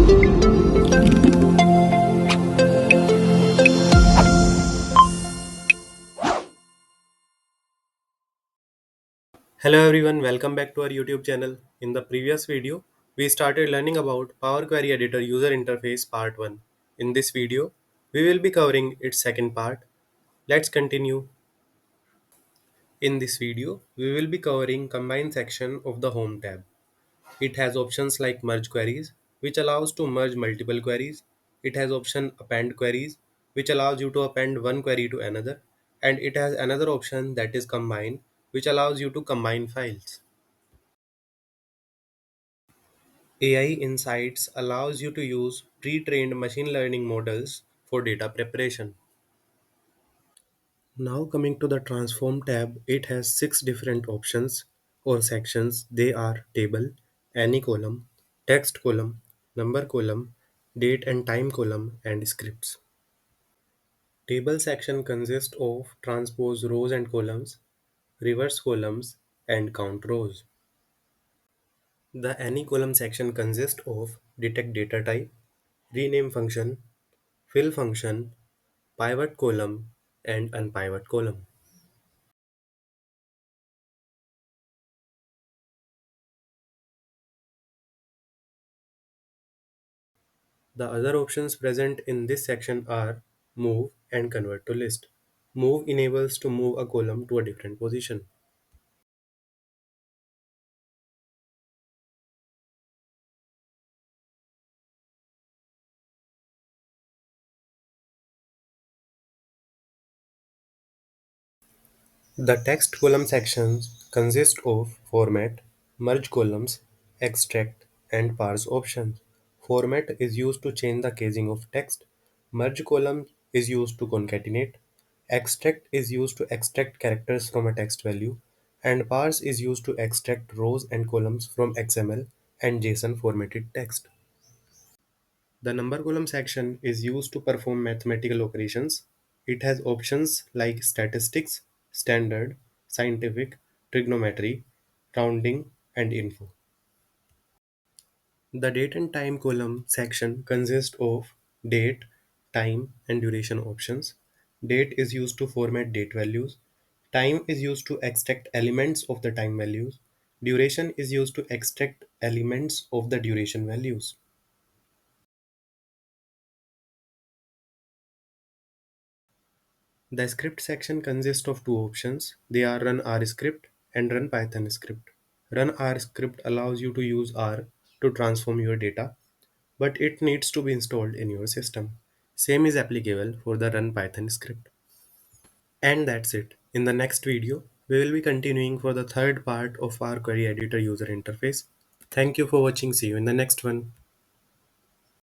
Hello everyone, welcome back to our YouTube channel. In the previous video, we started learning about Power Query Editor User Interface Part 1. In this video, we will be covering its second part. Let's continue. In this video, we will be covering Combine section of the Home tab. It has options like Merge Queries, which allows to merge multiple queries. It has option Append Queries, which allows you to append one query to another. And it has another option that is Combine, which allows you to combine files. AI Insights allows you to use pre-trained machine learning models for data preparation. Now coming to the Transform tab, it has 6 different options or sections. They are Table, Any column, Text column, Number column, Date and Time column, and Scripts. Table section consists of transpose rows and columns, reverse columns, and count rows. The Any column section consists of detect data type, rename function, fill function, pivot column, and unpivot column. The other options present in this section are move and convert to list. Move enables to move a column to a different position. The text column sections consist of format, merge columns, extract, and parse options. Format is used to change the casing of text. Merge column is used to concatenate. Extract is used to extract characters from a text value. And parse is used to extract rows and columns from XML and JSON formatted text. The number column section is used to perform mathematical operations. It has options like statistics, standard, scientific, trigonometry, rounding, and info. The date and time column section consists of date, time, and duration options. Date is used to format date values. Time is used to extract elements of the time values. Duration is used to extract elements of the duration values. The script section consists of 2 options. They are Run R script and Run Python script. Run R script allows you to use R to transform your data, but it needs to be installed in your system. Same is applicable for the Run Python script. And that's it. In the next video, we will be continuing for the third part of our query editor user interface. Thank you for watching. See you in the next one.